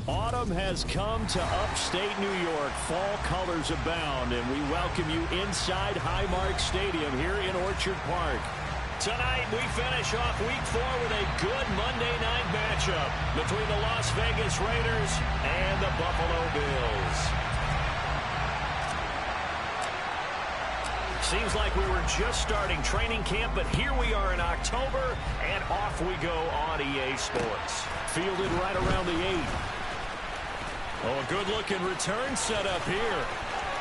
Autumn has come to upstate New York. Fall colors abound, and we welcome you inside Highmark Stadium here in Orchard Park. Tonight, we finish off Week 4 with a good Monday night matchup between the Las Vegas Raiders and the Buffalo Bills. Seems like we were just starting training camp, but here we are in October, and off we go on EA Sports. Fielded right around the 8. Oh, a good-looking return set up here.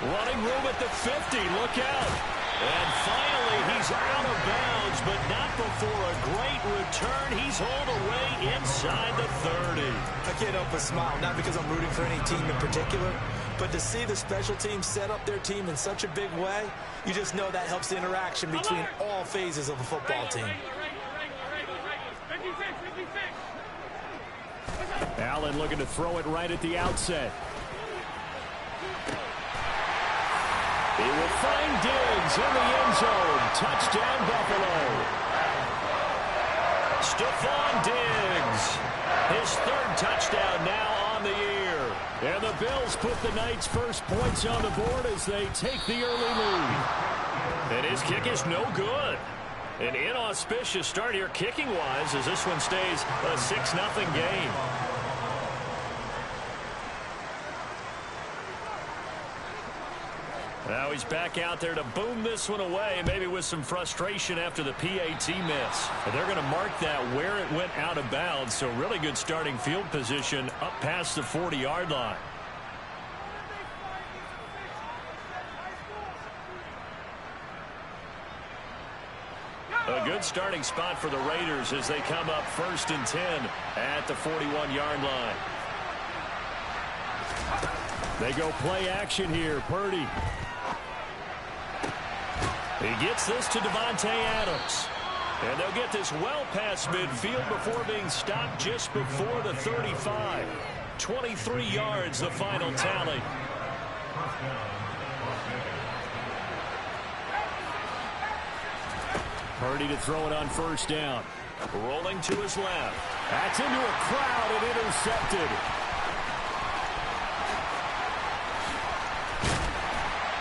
Running room at the 50. Look out. And finally, he's out of bounds, but not before a great return. He's hauled away inside the 30. I can't help but smile, not because I'm rooting for any team in particular, but to see the special teams set up their team in such a big way, you just know that helps the interaction between all phases of a football team. Allen looking to throw it right at the outset. He will find Diggs in the end zone. Touchdown, Buffalo. Stephon Diggs. His third touchdown now on the year. And the Bills put the night's first points on the board as they take the early lead. And his kick is no good. An inauspicious start here kicking-wise as this one stays a 6-0 game. Now he's back out there to boom this one away, maybe with some frustration after the PAT miss. But they're going to mark that where it went out of bounds, so really good starting field position up past the 40-yard line. A good starting spot for the Raiders as they come up 1st and 10 at the 41-yard line. They go play action here. Purdy. He gets this to Davante Adams. And they'll get this well past midfield before being stopped just before the 35. 23 yards, the final tally. Purdy to throw it on 1st down. Rolling to his left. That's into a crowd and intercepted.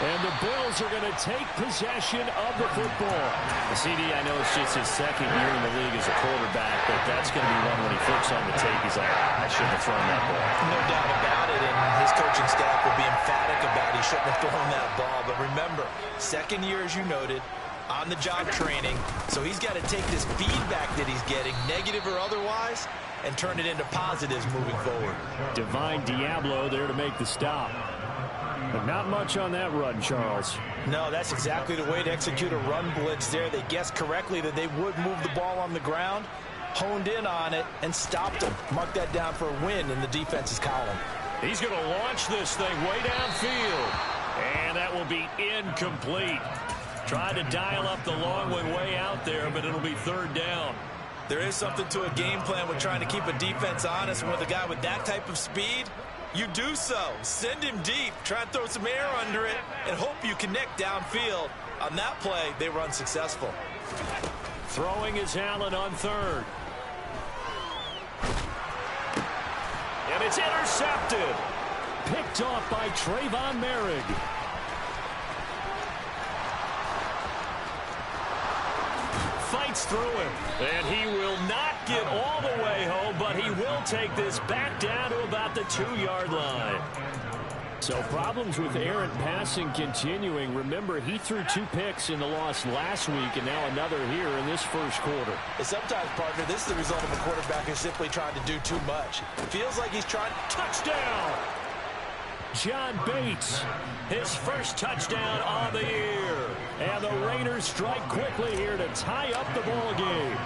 And the Bills are going to take possession of the football. CD, I know it's just his second year in the league as a quarterback, but that's going to be one when he flips on the tape. He's like, I shouldn't have thrown that ball. No doubt about it, and his coaching staff will be emphatic about he shouldn't have thrown that ball. But remember, second year, as you noted, on-the-job training, so he's got to take this feedback that he's getting, negative or otherwise, and turn it into positives moving forward. Divine Diablo there to make the stop. But not much on that run, Charles. No, that's exactly the way to execute a run blitz there. They guessed correctly that they would move the ball on the ground, honed in on it, and stopped him. Mark that down for a win in the defense's column. He's going to launch this thing way downfield. And that will be incomplete. Tried to dial up the long one way out there, but it'll be 3rd down. There is something to a game plan with trying to keep a defense honest. With a guy with that type of speed, you do so. Send him deep. Try and throw some air under it and hope you connect downfield. On that play, they were unsuccessful. Throwing is Allen on 3rd. And it's intercepted. Picked off by Trayvon Merrick. Fights through him. And he will not get all the way home, but he will take this back down to about the 2-yard line. So problems with errant passing continuing. Remember, he threw 2 picks in the loss last week, and now another here in this first quarter. And sometimes, partner, this is the result of a quarterback who's simply trying to do too much. It feels like he's trying. Touchdown! John Bates, his first touchdown on the year. And the Raiders strike quickly here to tie up the ball game.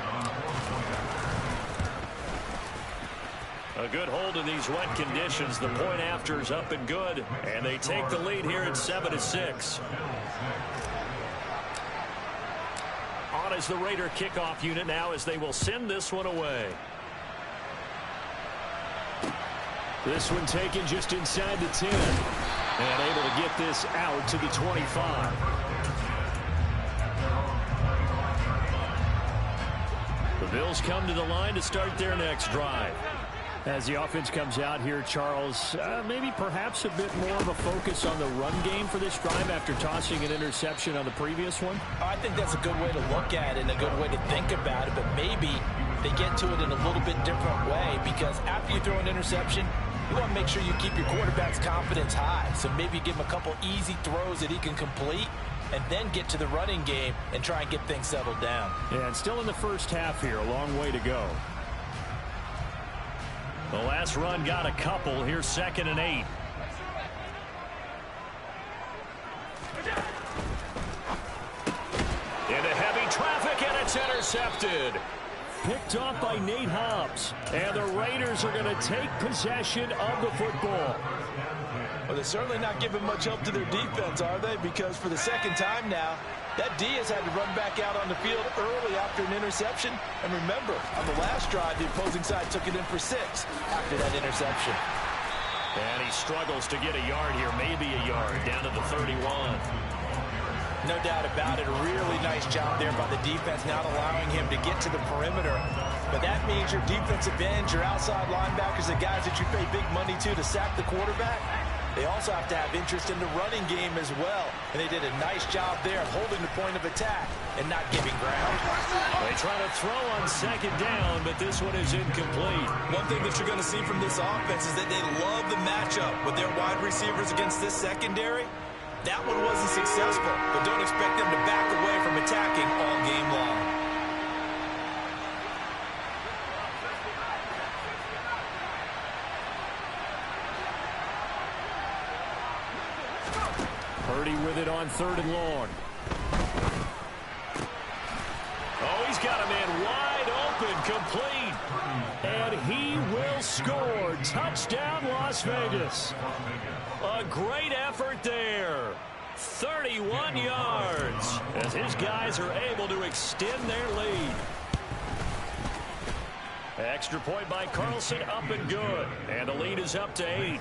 A good hold in these wet conditions. The point after is up and good. And they take the lead here at 7-6. On is the Raider kickoff unit now as they will send this one away. This one taken just inside the 10. And able to get this out to the 25. The Bills come to the line to start their next drive. As the offense comes out here, Charles, maybe perhaps a bit more of a focus on the run game for this drive after tossing an interception on the previous one? I think that's a good way to look at it and a good way to think about it, but maybe they get to it in a little bit different way, because after you throw an interception, you want to make sure you keep your quarterback's confidence high. So maybe give him a couple easy throws that he can complete and then get to the running game and try and get things settled down. Yeah, and still in the first half here, a long way to go. The last run got a couple. Here's 2nd and 8. Into heavy traffic, and it's intercepted. Picked off by Nate Hobbs. And the Raiders are going to take possession of the football. Well, they're certainly not giving much help to their defense, are they? Because for the second time now, that D has had to run back out on the field early after an interception. And remember, on the last drive, the opposing side took it in for 6 after that interception. And he struggles to get a yard here, maybe a yard, down to the 31. No doubt about it. A really nice job there by the defense, not allowing him to get to the perimeter. But that means your defensive ends, your outside linebackers, the guys that you pay big money to sack the quarterback, they also have to have interest in the running game as well. And they did a nice job there of holding the point of attack and not giving ground. They try to throw on 2nd down, but this one is incomplete. One thing that you're going to see from this offense is that they love the matchup with their wide receivers against this secondary. That one wasn't successful, but don't expect them to back away from attacking all game long. Purdy with it on 3rd and long. Oh, he's got a man wide open, complete. And he will score. Touchdown, Las Vegas. A great effort there. 31 yards as his guys are able to extend their lead. Extra point by Carlson, up and good. And the lead is up to 8.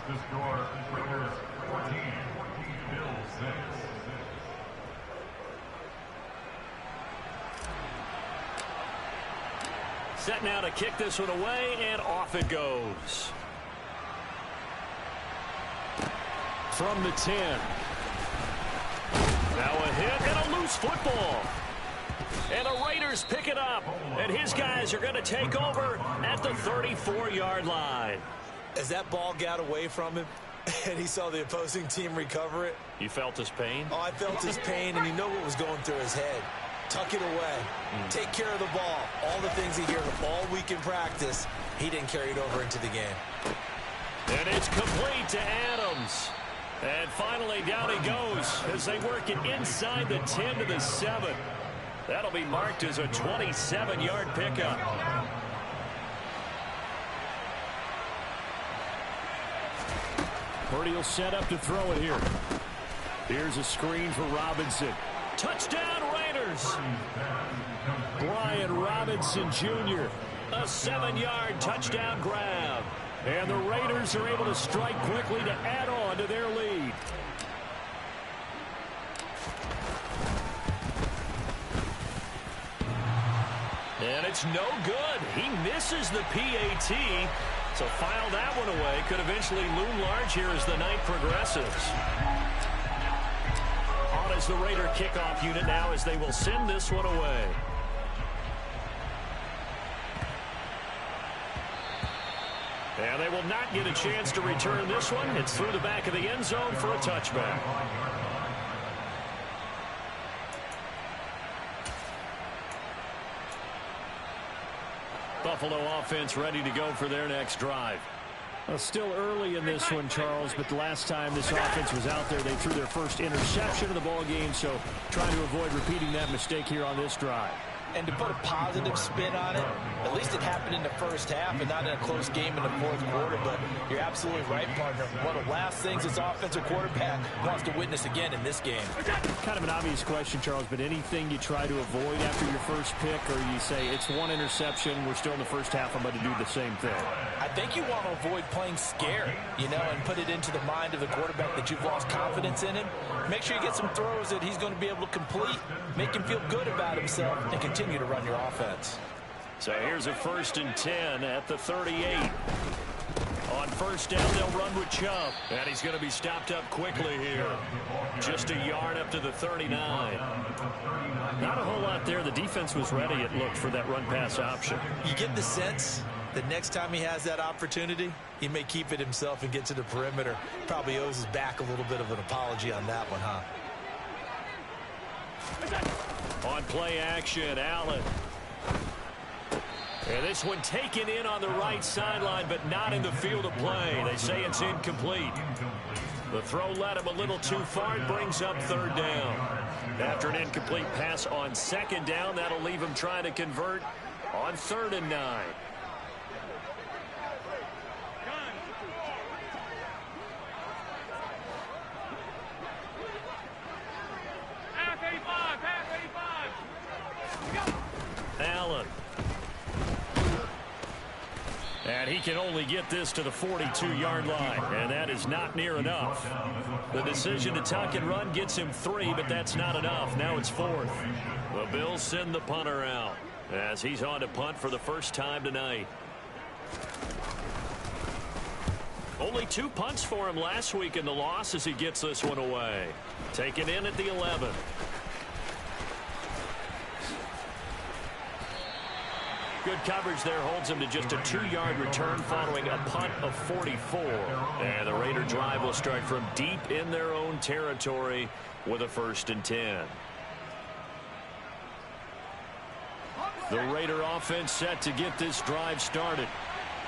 Set now to kick this one away, and off it goes. From the 10. Now a hit and a loose football. And the Raiders pick it up. And his guys are going to take over at the 34-yard line. As that ball got away from him and he saw the opposing team recover it. You felt his pain? Oh, I felt his pain, and you know what was going through his head. Tuck it away. Take care of the ball. All the things he heard all week in practice, he didn't carry it over into the game. And it's complete to Adams. And finally, down he goes as they work it inside the 10 to the 7. That'll be marked as a 27-yard pickup. Purdy will set up to throw it here. Here's a screen for Robinson. Touchdown, Raiders! Brian Robinson Jr., a 7-yard touchdown grab. And the Raiders are able to strike quickly to add on to their lead. And it's no good. He misses the PAT. So file that one away. Could eventually loom large here as the night progresses. On as the Raider kickoff unit now as they will send this one away. And they will not get a chance to return this one. It's through the back of the end zone for a touchback. Buffalo offense ready to go for their next drive. Well, still early in this one, Charles, but the last time this offense was out there, they threw their first interception of the ball game, so trying to avoid repeating that mistake here on this drive. And to put a positive spin on it, at least it happened in the first half and not in a close game in the fourth quarter. But you're absolutely right, partner. One of the last things this offensive quarterback wants to witness again in this game. Kind of an obvious question, Charles, but anything you try to avoid after your first pick, or you say it's one interception, we're still in the first half, I'm going to do the same thing? I think you want to avoid playing scared, and put it into the mind of the quarterback that you've lost confidence in him. Make sure you get some throws that he's going to be able to complete, make him feel good about himself, and continue to run your offense. So here's a 1st and 10 at the 38. On first down, they'll run with Chubb. And he's going to be stopped up quickly here. Just a yard up to the 39. Not a whole lot there. The defense was ready, it looked, for that run-pass option. You get the sense that next time he has that opportunity, he may keep it himself and get to the perimeter. Probably owes his back a little bit of an apology on that one, huh? On play action, Allen. And this one taken in on the right sideline, but not in the field of play. They say it's incomplete. The throw led him a little too far. It brings up third down. After an incomplete pass on second down, that'll leave him trying to convert on 3rd and 9. Allen. And he can only get this to the 42-yard line, and that is not near enough. The decision to tuck and run gets him 3, but that's not enough. Now it's 4th. The Bills send the punter out as he's on to punt for the first time tonight. Only 2 punts for him last week in the loss as he gets this one away. Taken in at the 11. Good coverage there holds him to just a 2-yard return following a punt of 44. And the Raider drive will start from deep in their own territory with a 1st and 10. The Raider offense set to get this drive started.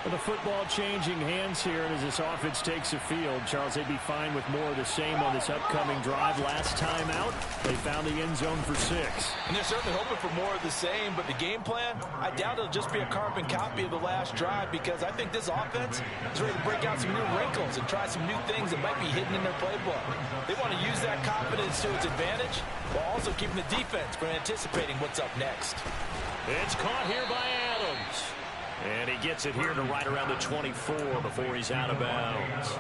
With the football changing hands here, and as this offense takes the field, Charles, they'd be fine with more of the same on this upcoming drive. Last time out, they found the end zone for 6. And they're certainly hoping for more of the same, but the game plan, I doubt it'll just be a carbon copy of the last drive, because I think this offense is ready to break out some new wrinkles and try some new things that might be hidden in their playbook. They want to use that confidence to its advantage while also keeping the defense from anticipating what's up next. It's caught here by Adams. And he gets it here to right around the 24 before he's out of bounds.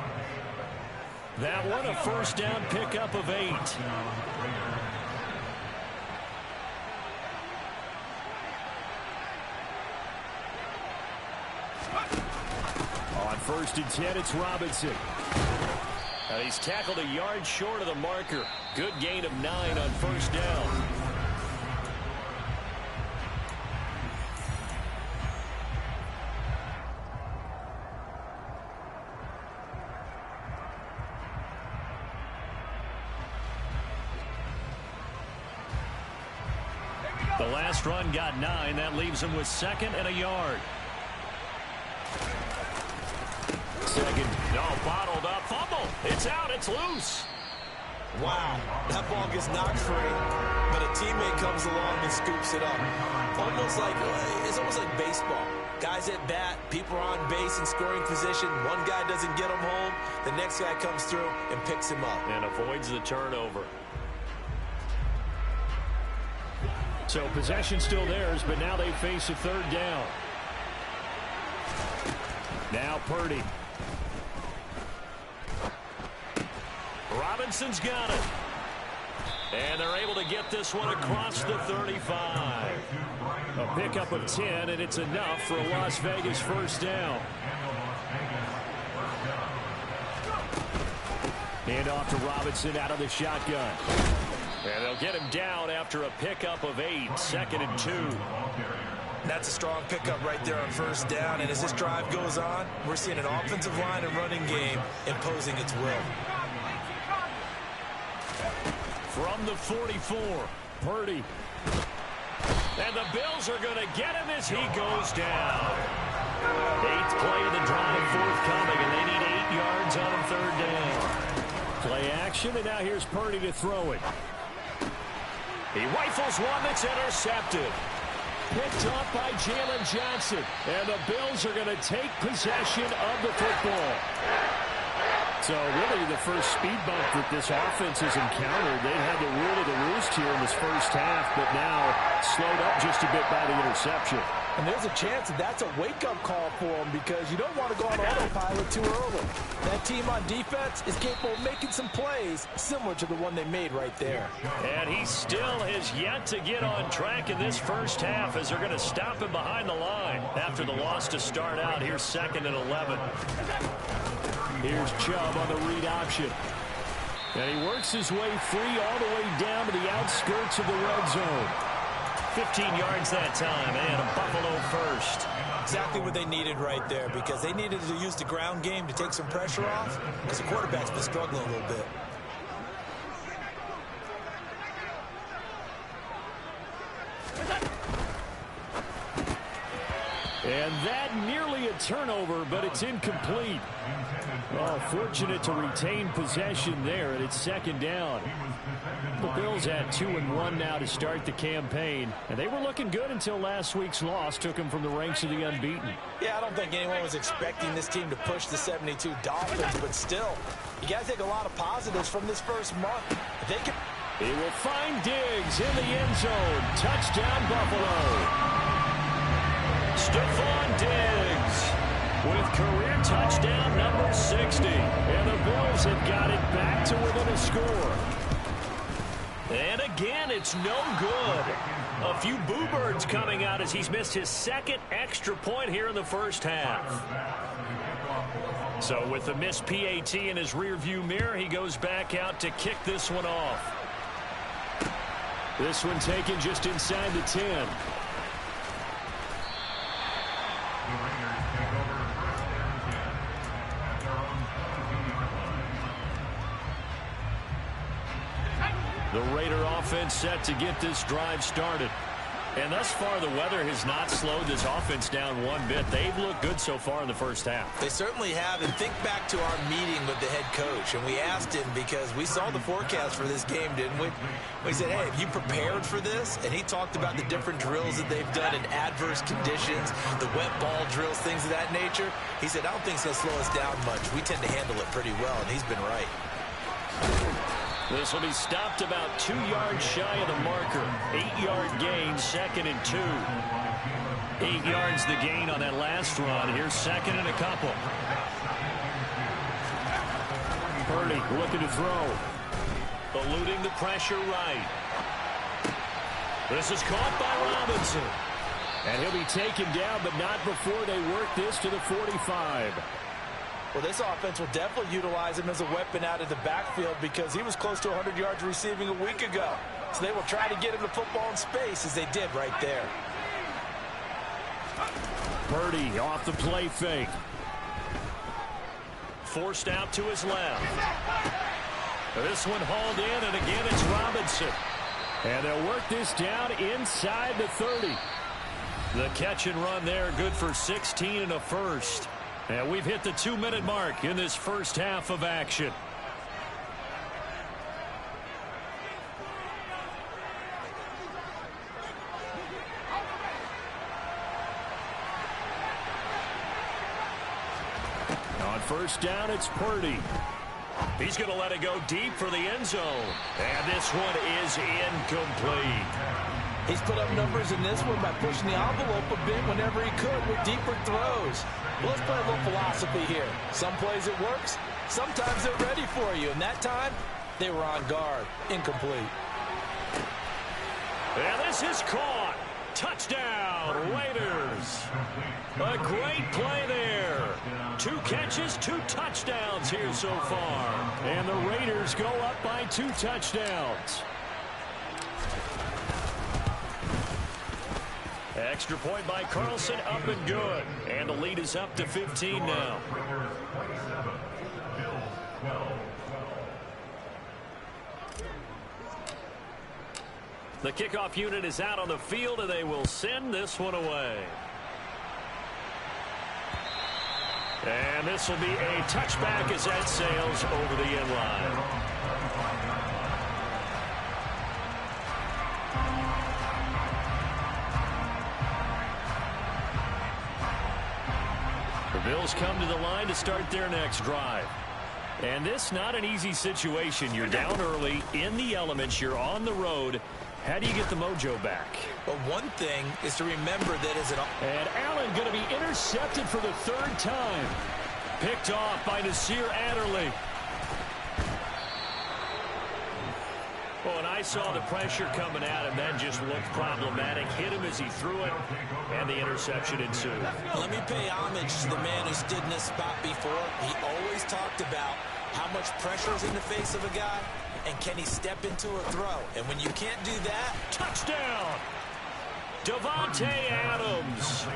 That one, a 1st down pickup of 8. On 1st and 10, it's Robinson. And he's tackled a yard short of the marker. Good gain of 9 on 1st down. The last run got 9. That leaves him with 2nd and a yard. 2nd. No, bottled up. Fumble. It's out. It's loose. Wow. That ball gets knocked free, but a teammate comes along and scoops it up. It's almost like baseball. Guys at bat, people are on base in scoring position. One guy doesn't get him home. The next guy comes through and picks him up. And avoids the turnover. So possession still theirs, but now they face a 3rd down. Now Purdy. Robinson's got it. And they're able to get this one across the 35. A pickup of 10, and it's enough for a Las Vegas 1st down. Hand off to Robinson out of the shotgun. And they'll get him down after a pickup of 8, 2nd and 2. That's a strong pickup right there on 1st down. And as this drive goes on, we're seeing an offensive line and running game imposing its will. From the 44, Purdy. And the Bills are going to get him as he goes down. 8th play of the drive forthcoming, and they need 8 yards on 3rd down. Play action, and now here's Purdy to throw it. He rifles one that's intercepted. Picked off by Jalen Johnson. And the Bills are going to take possession of the football. So really the first speed bump that this offense has encountered. They've had the rule of the roost here in this first half, but now slowed up just a bit by the interception. And there's a chance that that's a wake-up call for him because you don't want to go on autopilot too early. That team on defense is capable of making some plays similar to the one they made right there. And he still has yet to get on track in this first half as they're going to stop him behind the line after the loss to start out. Here's 2nd and 11. Here's Chubb on the read option. And he works his way free all the way down to the outskirts of the red zone. 15 yards that time, and a Buffalo first. Exactly what they needed right there because they needed to use the ground game to take some pressure off because the quarterback's been struggling a little bit. And that nearly a turnover, but it's incomplete. Oh, fortunate to retain possession there, and it's 2nd down. The Bills had 2-1 now to start the campaign, and they were looking good until last week's loss took them from the ranks of the unbeaten. Yeah, I don't think anyone was expecting this team to push the 72 Dolphins, but still, you got to take a lot of positives from this first month. If they can... He will find Diggs in the end zone. Touchdown, Buffalo. Stephon Diggs with career touchdown number 60. And the Bills have got it back to within a score. And again, it's no good. A few boo birds coming out as he's missed his 2nd extra point here in the first half. So with the missed PAT in his rearview mirror, he goes back out to kick this one off. This one taken just inside the 10. The Raider offense set to get this drive started. And thus far, the weather has not slowed this offense down one bit. They've looked good so far in the first half. They certainly have. And think back to our meeting with the head coach. And we asked him because we saw the forecast for this game, didn't we? We said, hey, have you prepared for this? And he talked about the different drills that they've done in adverse conditions, the wet ball drills, things of that nature. He said, I don't think it's going to slow us down much. We tend to handle it pretty well, and he's been right. This will be stopped about 2 yards shy of the marker. 8-yard gain, 2nd and 2. 8 yards the gain on that last run. Here's 2nd and a couple. Purdy looking to throw. Eluding the pressure right. This is caught by Robinson. And he'll be taken down, but not before they work this to the 45. Well, this offense will definitely utilize him as a weapon out of the backfield because he was close to 100 yards receiving a week ago. So they will try to get him the football in space as they did right there. Purdy off the play fake. Forced out to his left. This one hauled in, and again it's Robinson. And they'll work this down inside the 30. The catch and run there, good for 16 and a first. And we've hit the 2-minute mark in this first half of action. On first down, it's Purdy. He's going to let it go deep for the end zone. And this one is incomplete. He's put up numbers in this one by pushing the envelope a bit whenever he could with deeper throws. Well, let's play a little philosophy here. Some plays it works. Sometimes they're ready for you. And that time, they were on guard. Incomplete. And this is caught. Touchdown, Raiders. A great play there. 2 catches, 2 touchdowns here so far. And the Raiders go up by 2 touchdowns. Extra point by Carlson, up and good. And the lead is up to 15 now. The kickoff unit is out on the field, and they will send this one away. And this will be a touchback as that sails over the end line. The Bills come to the line to start their next drive. And this not an easy situation. You're down early in the elements. You're on the road. How do you get the mojo back? But one thing is to remember that as an... And Allen going to be intercepted for the third time. Picked off by Nasir Adderley. Oh, and I saw the pressure coming at him. That just looked problematic. Hit him as he threw it, and the interception ensued. Let me pay homage to the man who stood in this spot before. He always talked about how much pressure is in the face of a guy, and can he step into a throw? And when you can't do that... Touchdown! Davante Adams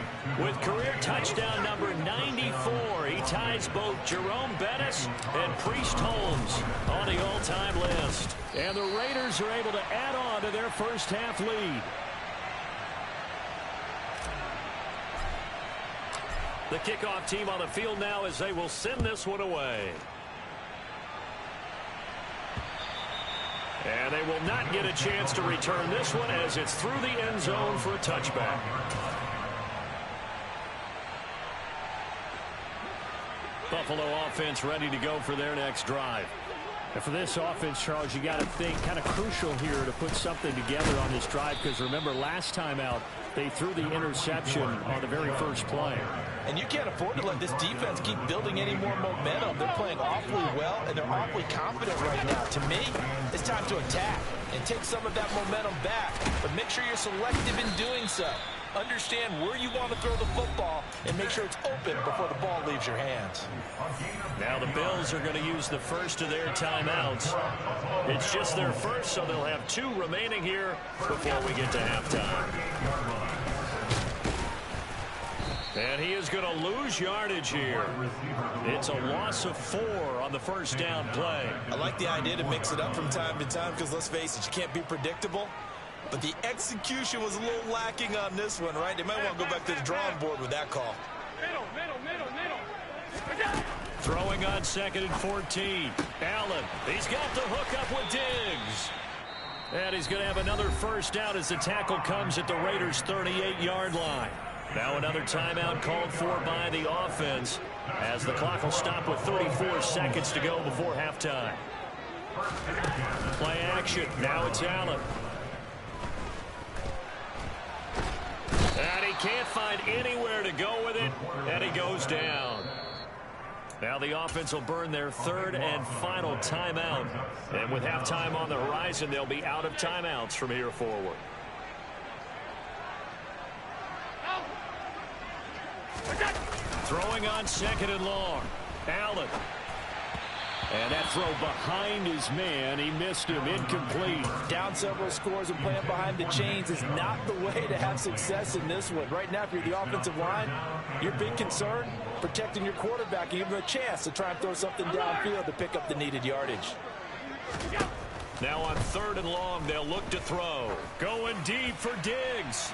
with career touchdown number 94. He ties both Jerome Bettis and Priest Holmes on the all-time list. And the Raiders are able to add on to their first half lead. The kickoff team on the field now as they will send this one away. And they will not get a chance to return this one as it's through the end zone for a touchback. Buffalo offense ready to go for their next drive. And for this offense, Charles, you got to think kind of crucial here to put something together on this drive, because remember last time out they threw the interception on the very first play. And you can't afford to let this defense keep building any more momentum. They're playing awfully well, and they're awfully confident right now. To me, it's time to attack and take some of that momentum back. But make sure you're selective in doing so. Understand where you want to throw the football and make sure it's open before the ball leaves your hands. Now the Bills are going to use the first of their timeouts. It's just their first, so they'll have 2 remaining here before we get to halftime. And he is going to lose yardage here. It's a loss of 4 on the first down play. I like the idea to mix it up from time to time because, let's face it, you can't be predictable. But the execution was a little lacking on this one, right? They might want to go back to the drawing board with that call. Throwing on 2nd and 14. Allen, he's got the hook up with Diggs. And he's going to have another first down as the tackle comes at the Raiders' 38-yard line. Now another timeout called for by the offense as the clock will stop with 34 seconds to go before halftime. Play action. Now it's Allen. And he can't find anywhere to go with it, and he goes down. Now the offense will burn their 3rd and final timeout. And with halftime on the horizon, they'll be out of timeouts from here forward. Throwing on 2nd and long. Allen. And that throw behind his man. He missed him. Incomplete. Down several scores and playing behind the chains is not the way to have success in this one. Right now, if you're the offensive line, your big concern, protecting your quarterback and giving him a chance to try and throw something downfield to pick up the needed yardage. Now on 3rd and long, they'll look to throw. Going deep for Diggs.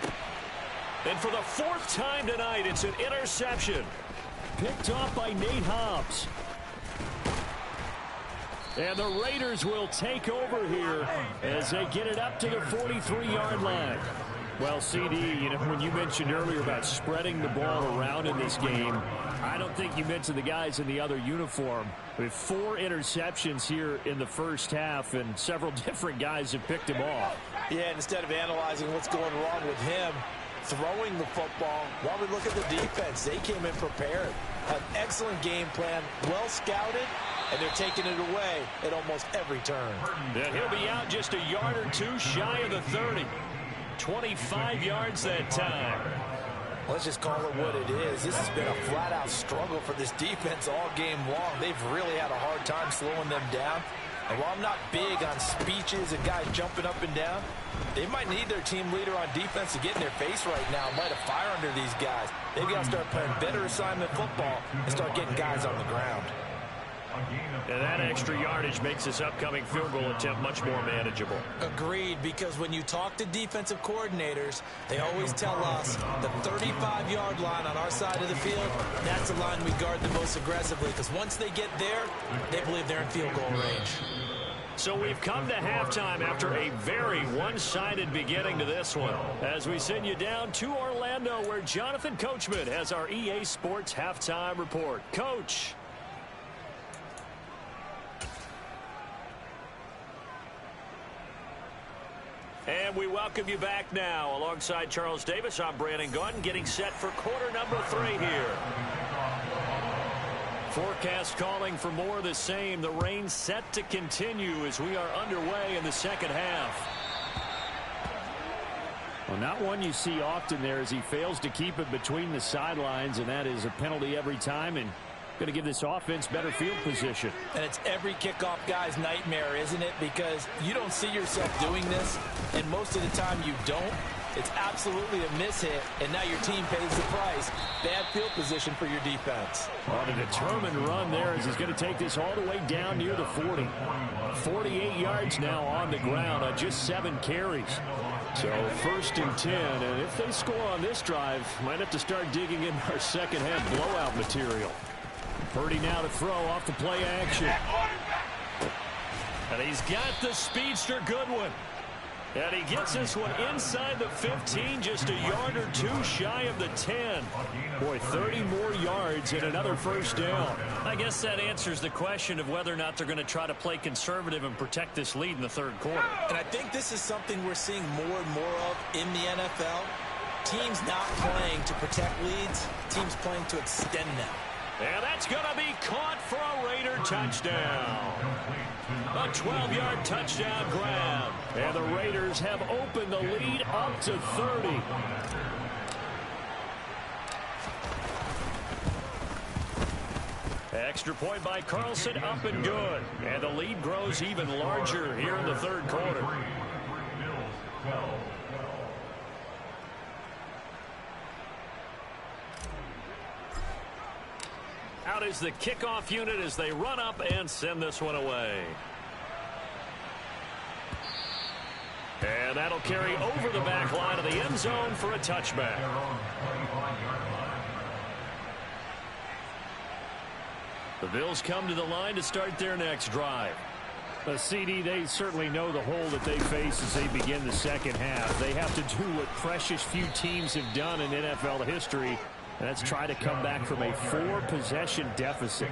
And for the 4th time tonight, it's an interception. Picked off by Nate Hobbs. And the Raiders will take over here as they get it up to the 43-yard line. Well, CD, you know, when you mentioned earlier about spreading the ball around in this game, I don't think you mentioned the guys in the other uniform. With 4 interceptions here in the first half, and several different guys have picked him off. Yeah, and instead of analyzing what's going wrong with him, throwing the football, while we look at the defense, they came in prepared. An excellent game plan, well scouted, and they're taking it away at almost every turn. And he'll be out just a yard or 2 shy of the 30. 25 yards that time. Let's just call it what it is. This has been a flat-out struggle for this defense all game long. They've really had a hard time slowing them down. And while I'm not big on speeches and guys jumping up and down, they might need their team leader on defense to get in their face right now, light a fire under these guys. They've got to start playing better assignment football and start getting guys on the ground. And that extra yardage makes this upcoming field goal attempt much more manageable. Agreed, because when you talk to defensive coordinators, they always tell us the 35-yard line on our side of the field, that's the line we guard the most aggressively, because once they get there, they believe they're in field goal range. So we've come to halftime after a very one-sided beginning to this one, as we send you down to Orlando, where Jonathan Coachman has our EA Sports Halftime Report. Coach. And we welcome you back now. Alongside Charles Davis, I'm Brandon Gaudin, getting set for quarter number 3 here. Forecast calling for more of the same. The rain set to continue as we are underway in the second half. Well, not one you see often there as he fails to keep it between the sidelines, and that is a penalty every time, and going to give this offense better field position. And it's every kickoff guy's nightmare, isn't it? Because you don't see yourself doing this, and most of the time you don't. It's absolutely a mishit, and now your team pays the price. Bad field position for your defense. On a determined run there as he's going to take this all the way down near the 40. 48 yards now on the ground on just 7 carries. So 1st and 10, and if they score on this drive, might have to start digging in our second half blowout material. Purdy now to throw off the play action. And he's got the speedster Goodwin. And he gets this one inside the 15, just a yard or 2 shy of the 10. Boy, 30 more yards and another first down. I guess that answers the question of whether or not they're going to try to play conservative and protect this lead in the 3rd quarter. And I think this is something we're seeing more and more of in the NFL. Teams not playing to protect leads, teams playing to extend them. And that's going to be caught for a Raider touchdown. A 12-yard touchdown grab. And the Raiders have opened the lead up to 30. Extra point by Carlson, up and good. And the lead grows even larger here in the 3rd quarter. Out is the kickoff unit as they run up and send this one away. And that'll carry over the back line of the end zone for a touchback. The Bills come to the line to start their next drive. The CD, they certainly know the hole that they face as they begin the second half. They have to do what precious few teams have done in NFL history. And that's try to come back from a 4-possession deficit.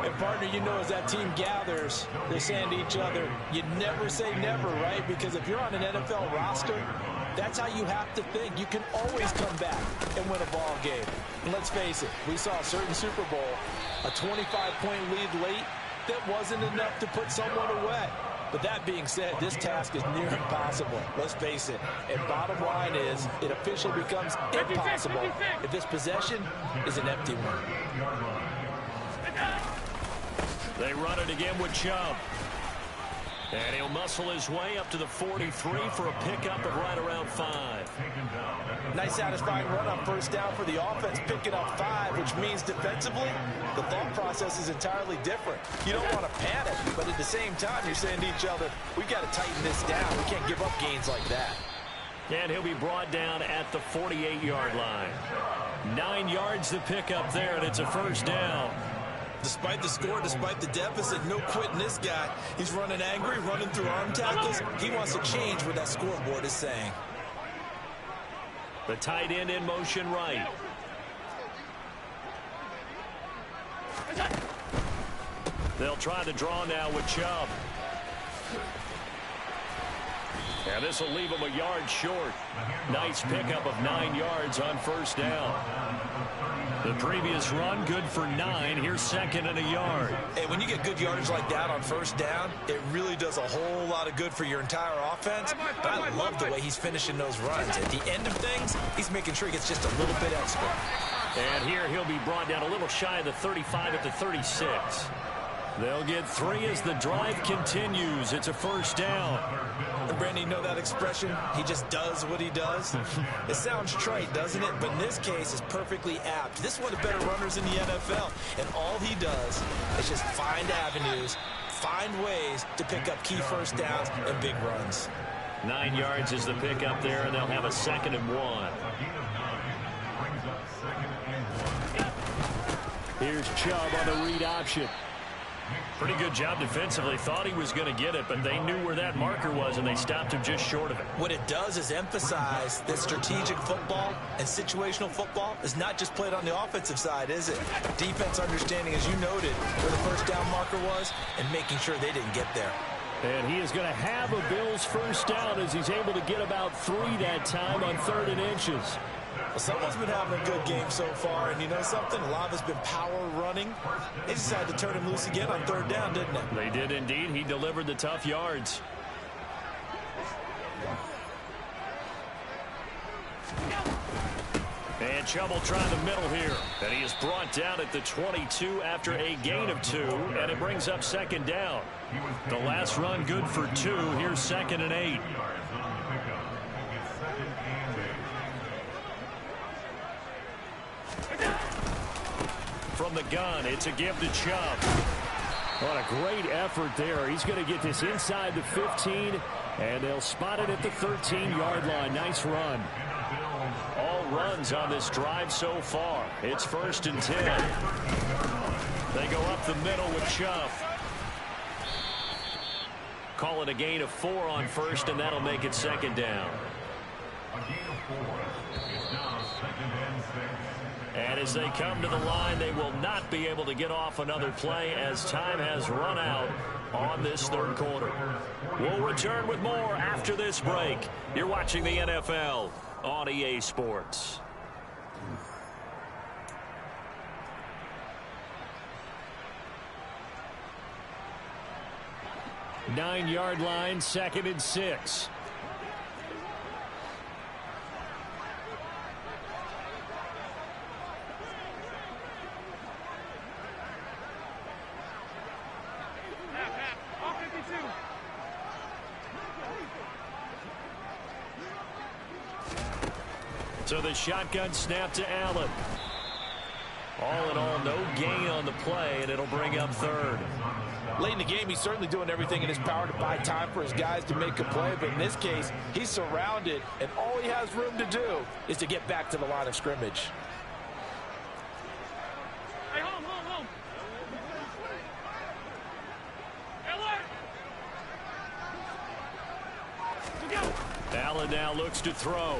And, partner, you know, as that team gathers, they're saying to each other, you never say never, right? Because if you're on an NFL roster, that's how you have to think. You can always come back and win a ball game. And let's face it, we saw a certain Super Bowl, a 25-point lead late, that wasn't enough to put someone away. But that being said, this task is near impossible. Let's face it. And bottom line is, it officially becomes impossible if this possession is an empty one. They run it again with Chubb. And he'll muscle his way up to the 43 for a pickup of right around 5. Nice satisfying run on first down for the offense, picking up 5, which means defensively, the thought process is entirely different. You don't want to panic, but at the same time, you're saying to each other, we got to tighten this down. We can't give up gains like that. And he'll be brought down at the 48-yard line. 9 yards to pick up there, and it's a first down. Despite the score, despite the deficit, no quitting this guy. He's running angry, running through arm tackles. He wants to change what that scoreboard is saying. The tight end in motion right. They'll try the draw now with Chubb. And this will leave him a yard short. Nice pickup of 9 yards on first down. The previous run, good for 9. Here's second and a yard. And when you get good yardage like that on first down, it really does a whole lot of good for your entire offense. But I love the way he's finishing those runs. At the end of things, he's making sure he gets just a little bit extra. And here he'll be brought down a little shy of the 35 at the 36. They'll get 3 as the drive continues. It's a first down. And Brandon, you know that expression? He just does what he does. It sounds trite, doesn't it? But in this case, it's perfectly apt. This is one of the better runners in the NFL. And all he does is just find avenues, find ways to pick up key first downs and big runs. 9 yards is the pickup there, and they'll have a 2nd and 1. Here's Chubb on the read option. Pretty good job defensively. Thought he was going to get it, but they knew where that marker was, and they stopped him just short of it. What it does is emphasize that strategic football and situational football is not just played on the offensive side, is it? Defense understanding, as you noted, where the first down marker was and making sure they didn't get there. And he is going to have a Bills first down as he's able to get about 3 that time on 3rd and inches. Well, someone's been having a good game so far, and you know something? A lot of it's been power running. They decided to turn him loose again on 3rd down, didn't they? They did indeed. He delivered the tough yards. And Chubb will try the middle here. And he is brought down at the 22 after a gain of 2, and it brings up 2nd down. The last run good for 2. Here's 2nd and 8. From the gun, it's a give to Chubb. What a great effort there. He's going to get this inside the 15, and they'll spot it at the 13-yard line. Nice run. All runs on this drive so far. It's 1st and 10. They go up the middle with Chubb. Call it a gain of 4 on 1st, and that'll make it 2nd down. And as they come to the line, they will not be able to get off another play as time has run out on this 3rd quarter. We'll return with more after this break. You're watching the NFL on EA Sports. Nine-yard line, 2nd and 6. So the shotgun snap to Allen. All in all, no gain on the play, and it'll bring up 3rd. Late in the game, he's certainly doing everything in his power to buy time for his guys to make a play. But in this case, he's surrounded, and all he has room to do is to get back to the line of scrimmage. Hey, home. Allen now looks to throw.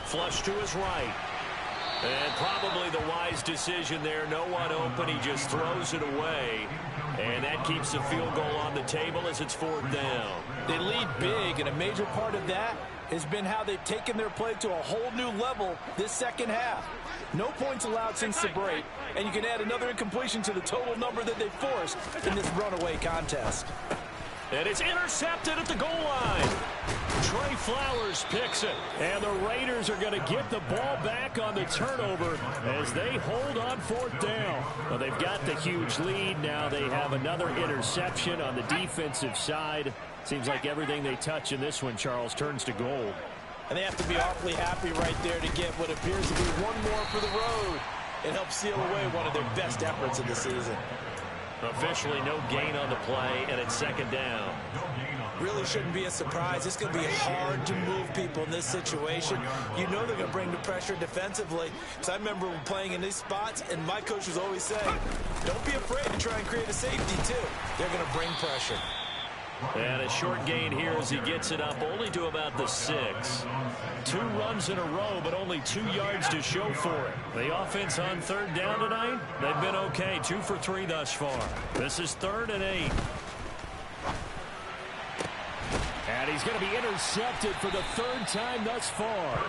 Flush to his right. And probably the wise decision there. No one open. He just throws it away. And that keeps the field goal on the table as it's 4th down. They lead big, and a major part of that has been how they've taken their play to a whole new level this 2nd half. No points allowed since the break, and you can add another incompletion to the total number that they forced in this runaway contest. And it's intercepted at the goal line. Trey Flowers picks it. And the Raiders are going to get the ball back on the turnover as they hold on 4th down. Well, they've got the huge lead. Now they have another interception on the defensive side. Seems like everything they touch in this one, Charles, turns to gold. And they have to be awfully happy right there to get what appears to be one more for the road. It helps seal away one of their best efforts of the season. Officially no gain on the play, and it's 2nd down. Really shouldn't be a surprise. It's going to be hard to move people in this situation. You know they're going to bring the pressure defensively. Because I remember playing in these spots, and my coach was always saying, don't be afraid to try and create a safety, too. They're going to bring pressure. And a short gain here as he gets it up only to about the 6. 2 runs in a row, but only 2 yards to show for it. The offense on 3rd down tonight, they've been okay. 2 for 3 thus far. This is 3rd and 8. And he's going to be intercepted for the 3rd time thus far.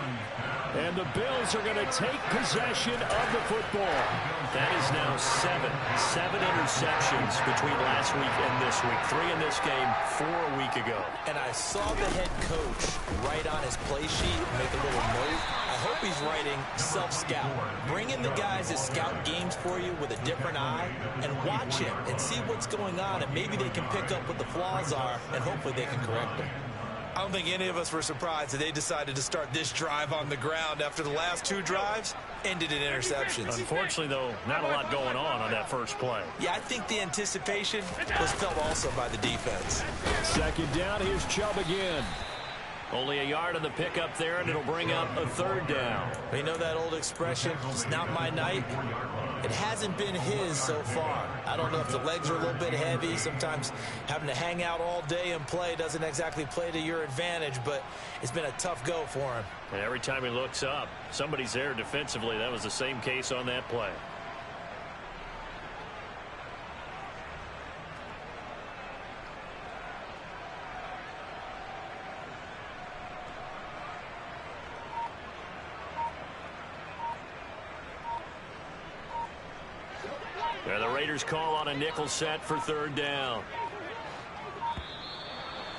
And the Bills are going to take possession of the football. That is now 7 interceptions between last week and this week. 3 in this game, 4 a week ago. And I saw the head coach write on his play sheet, make a little note. I hope he's writing self-scout. Bring in the guys that scout games for you with a different eye and watch him and see what's going on, and maybe they can pick up what the flaws are, and hopefully they can correct them. I don't think any of us were surprised that they decided to start this drive on the ground after the last 2 drives ended in interceptions. Unfortunately, though, not a lot going on that first play. Yeah, I think the anticipation was felt also by the defense. 2nd down, here's Chubb again. Only a yard on the pickup there, and it'll bring up a 3rd down. You know that old expression, it's not my night? It hasn't been his so far. I don't know if the legs are a little bit heavy. Sometimes having to hang out all day and play doesn't exactly play to your advantage, but it's been a tough go for him. And every time he looks up, somebody's there defensively. That was the same case on that play. And the Raiders call on a nickel set for third down.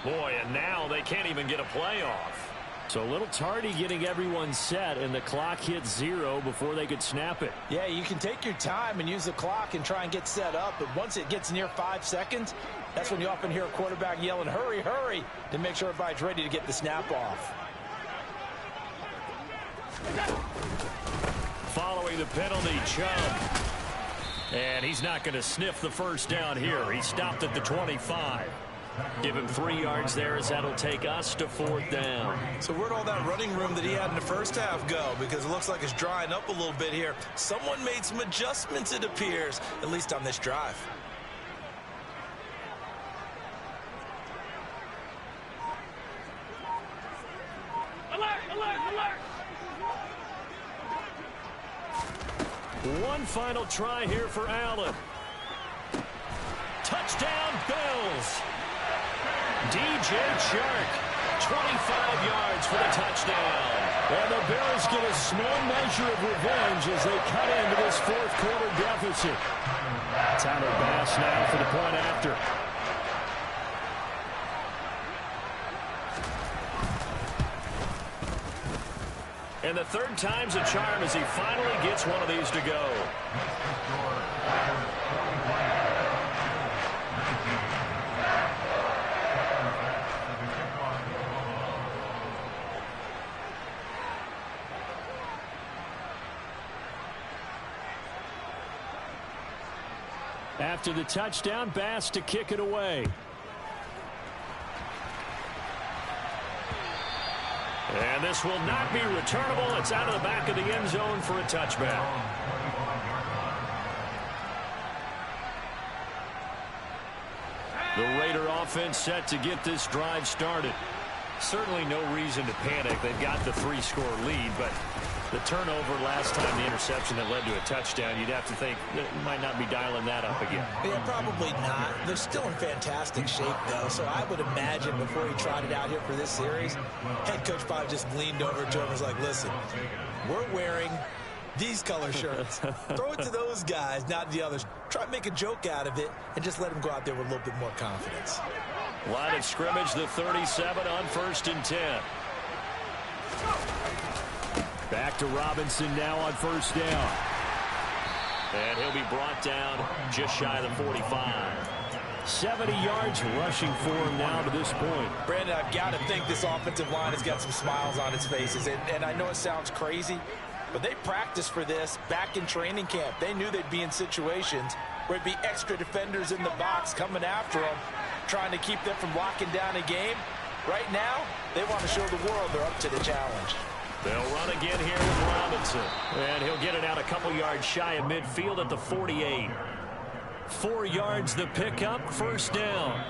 Boy, and now they can't even get a play off. So a little tardy getting everyone set, and the clock hits 0 before they could snap it. Yeah, you can take your time and use the clock and try and get set up, but once it gets near 5 seconds, that's when you often hear a quarterback yelling, hurry, hurry, to make sure everybody's ready to get the snap off. Following the penalty, Chubb. And he's not going to sniff the first down here. He stopped at the 25. Give him 3 yards there as that'll take us to fourth down. So where'd all that running room that he had in the first half go? Because it looks like it's drying up a little bit here. Someone made some adjustments, it appears, at least on this drive. Alert, alert, alert! One final try here for Allen. Touchdown, Bills. DJ Chark, 25 yards for the touchdown. And the Bills get a small measure of revenge as they cut into this fourth quarter deficit. Tyler Bass now for the point after. And the third time's a charm as he finally gets one of these to go. After the touchdown, Bass to kick it away. And this will not be returnable. It's out of the back of the end zone for a touchback. The Raider offense set to get this drive started. Certainly no reason to panic. They've got the 3-score lead, but the turnover last time, the interception that led to a touchdown, you'd have to think that might not be dialing that up again. Yeah, probably not. They're still in fantastic shape, though, so I would imagine before he trotted out here for this series, head coach probably just leaned over to him and was like, listen, we're wearing these color shirts. Throw it to those guys, not the others. Try to make a joke out of it and just let them go out there with a little bit more confidence. Line of scrimmage, the 37 on 1st and 10. Back to Robinson now on 1st down. And he'll be brought down just shy of the 45. 70 yards rushing for him now to this point. Brandon, I've got to think this offensive line has got some smiles on its faces. And I know it sounds crazy, but they practiced for this back in training camp. They knew they'd be in situations where it'd be extra defenders in the box coming after them, trying to keep them from locking down a game. Right now, they want to show the world they're up to the challenge. They'll run again here with Robinson. And he'll get it out a couple yards shy of midfield at the 48. 4 yards the pickup, 1st down.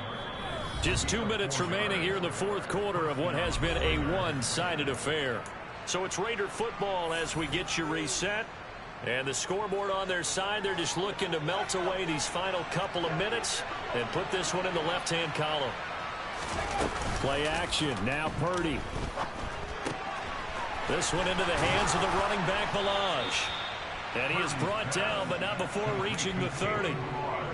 Just 2 minutes remaining here in the fourth quarter of what has been a one-sided affair. So it's Raider football as we get you reset. And the scoreboard on their side, they're just looking to melt away these final couple of minutes and put this one in the left-hand column. Play action, now Purdy. This one into the hands of the running back, Ballage. And he is brought down, but not before reaching the 30.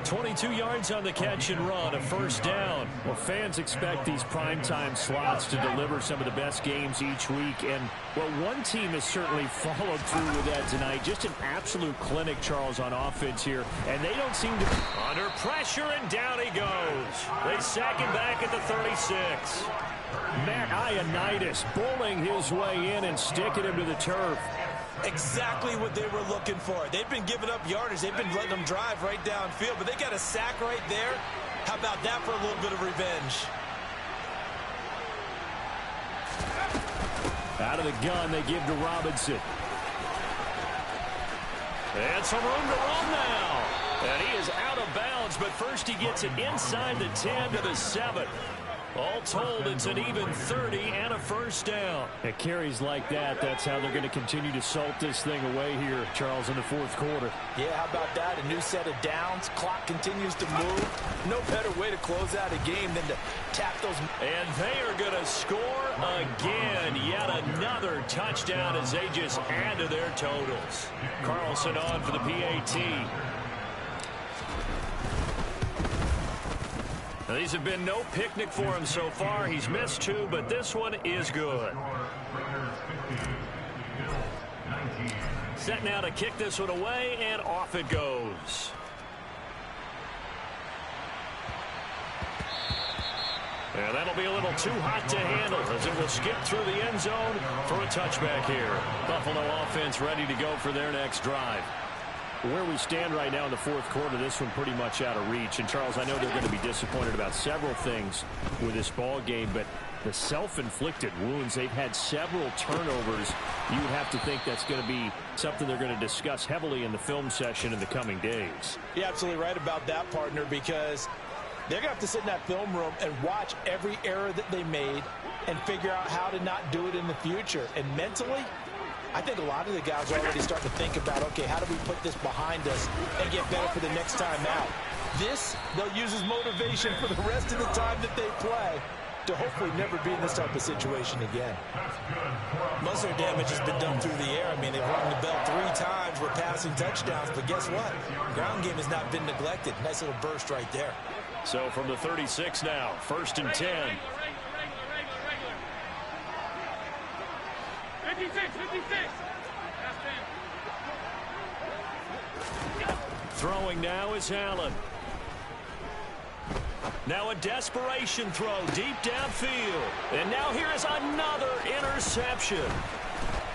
22 yards on the catch and run, a 1st down. Well, fans expect these primetime slots to deliver some of the best games each week. And, well, one team has certainly followed through with that tonight. Just an absolute clinic, Charles, on offense here. And they don't seem to... Under pressure, and down he goes. They sack him back at the 36. Matt Ioannidis bowling his way in and sticking him to the turf. Exactly what they were looking for. They've been giving up yardage. They've been letting them drive right downfield, but they got a sack right there. How about that for a little bit of revenge? Out of the gun, they give to Robinson. And some room to run now. And he is out of bounds, but first he gets it inside the 10 to the 7. All told, it's an even 30 and a 1st down. At carries like that, that's how they're going to continue to salt this thing away here, Charles, in the fourth quarter. Yeah, how about that? A new set of downs. Clock continues to move. No better way to close out a game than to tap those. And they are going to score again. Yet another touchdown as they just add to their totals. Carlson on for the PAT. These have been no picnic for him so far. He's missed 2, but this one is good. Set now to kick this one away, and off it goes. And that'll be a little too hot to handle as it will skip through the end zone for a touchback here. Buffalo offense ready to go for their next drive. Where we stand right now in the fourth quarter, this one pretty much out of reach. And, Charles, I know they're going to be disappointed about several things with this ball game, but the self-inflicted wounds, they've had several turnovers. You would have to think that's going to be something they're going to discuss heavily in the film session in the coming days. You're absolutely right about that, partner, because they're going to have to sit in that film room and watch every error that they made and figure out how to not do it in the future. And mentally, I think a lot of the guys are already starting to think about, okay, how do we put this behind us and get better for the next time out? This, they'll use as motivation for the rest of the time that they play to hopefully never be in this type of situation again. Most of their damage has been done through the air. I mean, they've rung the bell 3 times. We're passing touchdowns, but guess what? Ground game has not been neglected. Nice little burst right there. So from the 36 now, 1st and 10. 56. Throwing now is Allen. Now a desperation throw deep downfield. And now here is another interception.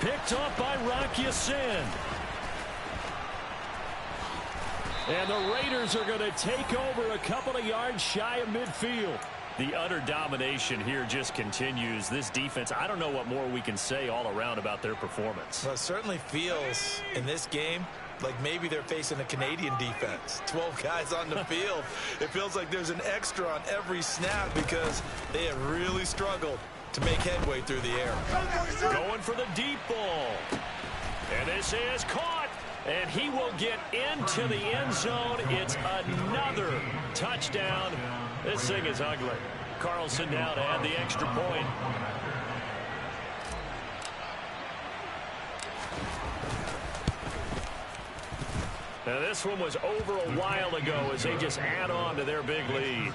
Picked up by Rock Ya-Sin. And the Raiders are going to take over a couple of yards shy of midfield. The utter domination here just continues. This defense, I don't know what more we can say all around about their performance. Well, it certainly feels in this game like maybe they're facing a Canadian defense. 12 guys on the field. It feels like there's an extra on every snap because they have really struggled to make headway through the air. Going for the deep ball. And this is caught. And he will get into the end zone. It's another touchdown. This thing is ugly. Carlson now to add the extra point. Now this one was over a while ago as they just add on to their big lead.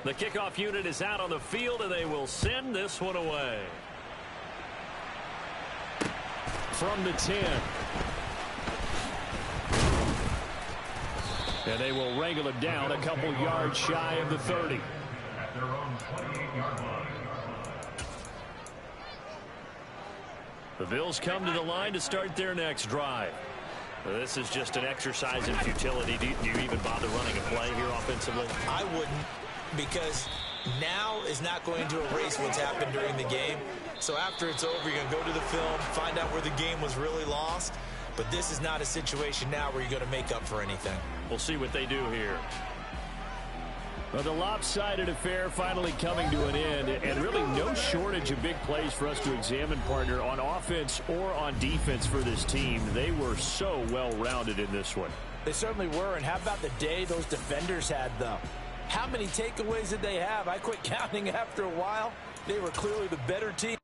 The kickoff unit is out on the field, and they will send this one away. From the 10. And they will wrangle it down a couple yards shy of the 30. The Bills come to the line to start their next drive. This is just an exercise in futility. Do you even bother running a play here offensively? I wouldn't, because now is not going to erase what's happened during the game. So after it's over, you're going to go to the film, find out where the game was really lost. But this is not a situation now where you're going to make up for anything. We'll see what they do here. Well, the lopsided affair finally coming to an end, and really no shortage of big plays for us to examine, partner, on offense or on defense for this team. They were so well-rounded in this one. They certainly were, and how about the day those defenders had, though? How many takeaways did they have? I quit counting after a while. They were clearly the better team.